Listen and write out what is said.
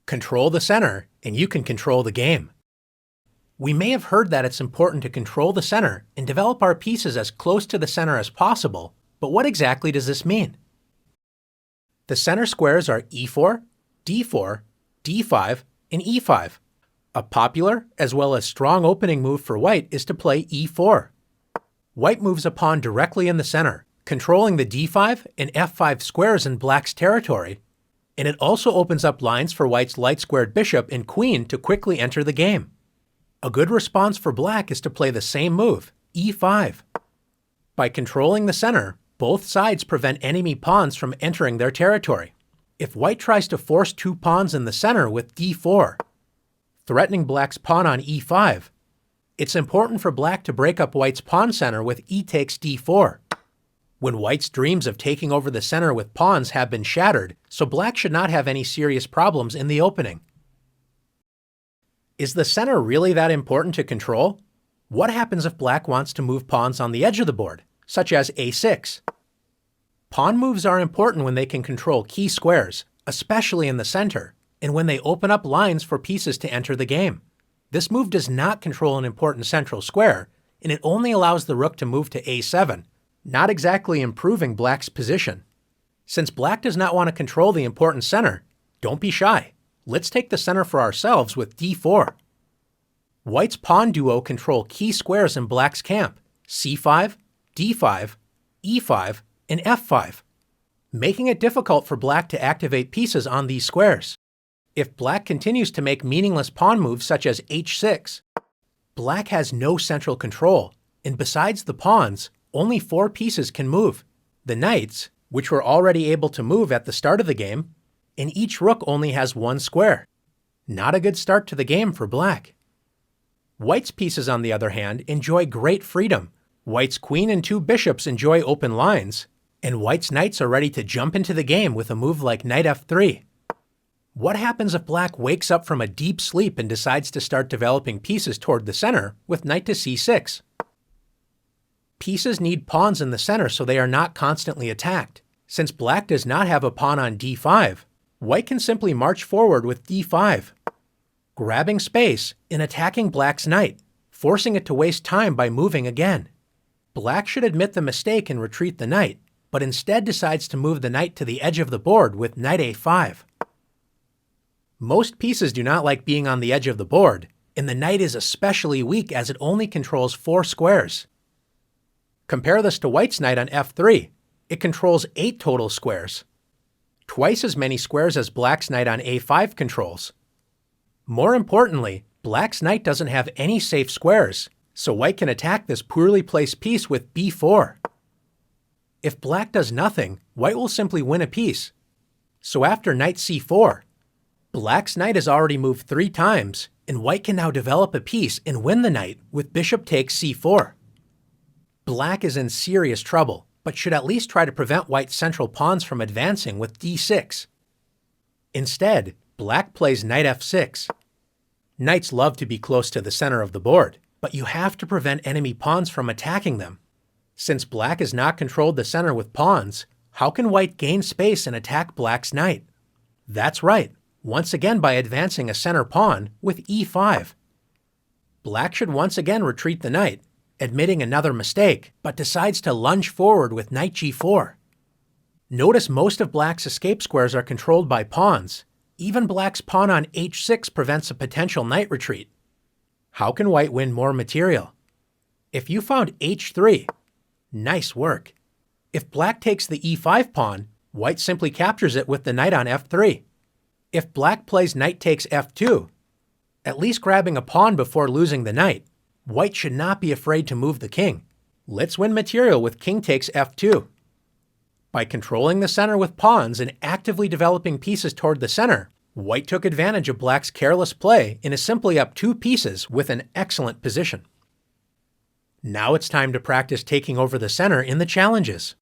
Control the center, and you can control the game. We may have heard that it's important to control the center and develop our pieces as close to the center as possible, but what exactly does this mean? The center squares are e4, d4, d5, and e5. A popular, as well as strong opening move for white is to play e4. White moves a pawn directly in the center, controlling the d5 and f5 squares in black's territory, and it also opens up lines for white's light-squared bishop and queen to quickly enter the game. A good response for black is to play the same move, e5. By controlling the center, both sides prevent enemy pawns from entering their territory. If white tries to force two pawns in the center with d4, threatening black's pawn on e5, it's important for black to break up white's pawn center with e takes d4. When white's dreams of taking over the center with pawns have been shattered, so black should not have any serious problems in the opening. Is the center really that important to control? What happens if black wants to move pawns on the edge of the board, such as a6? Pawn moves are important when they can control key squares, especially in the center, and when they open up lines for pieces to enter the game. This move does not control an important central square, and it only allows the rook to move to a7, not exactly improving black's position. Since black does not want to control the important center, don't be shy. Let's take the center for ourselves with d4. White's pawn duo control key squares in black's camp, c5, d5, e5, and f5, making it difficult for black to activate pieces on these squares. If black continues to make meaningless pawn moves such as h6, black has no central control, and besides the pawns, only 4 pieces can move: the knights, which were already able to move at the start of the game, and each rook only has 1 square. Not a good start to the game for black. White's pieces, on the other hand, enjoy great freedom. White's queen and 2 bishops enjoy open lines, and white's knights are ready to jump into the game with a move like knight f3. What happens if black wakes up from a deep sleep and decides to start developing pieces toward the center with knight to c6? Pieces need pawns in the center so they are not constantly attacked. Since black does not have a pawn on d5, white can simply march forward with d5, grabbing space and attacking black's knight, forcing it to waste time by moving again. Black should admit the mistake and retreat the knight, but instead decides to move the knight to the edge of the board with knight a5. Most pieces do not like being on the edge of the board, and the knight is especially weak as it only controls 4 squares. Compare this to white's knight on f3. It controls 8 total squares, twice as many squares as black's knight on a5 controls. More importantly, black's knight doesn't have any safe squares, so white can attack this poorly placed piece with b4. If black does nothing, white will simply win a piece. So after knight c4, black's knight has already moved 3 times, and white can now develop a piece and win the knight with bishop takes c4. Black is in serious trouble, but should at least try to prevent white's central pawns from advancing with d6. Instead, black plays knight f6. Knights love to be close to the center of the board, but you have to prevent enemy pawns from attacking them. Since black has not controlled the center with pawns, how can white gain space and attack black's knight? That's right, once again by advancing a center pawn with e5. Black should once again retreat the knight, admitting another mistake, but decides to lunge forward with knight g4. Notice most of black's escape squares are controlled by pawns. Even black's pawn on h6 prevents a potential knight retreat. How can white win more material? If you found h3, nice work. If black takes the e5 pawn, white simply captures it with the knight on f3. If black plays knight takes f2, at least grabbing a pawn before losing the knight, white should not be afraid to move the king. Let's win material with king takes f2. By controlling the center with pawns and actively developing pieces toward the center, white took advantage of black's careless play and is simply up 2 pieces with an excellent position. Now it's time to practice taking over the center in the challenges.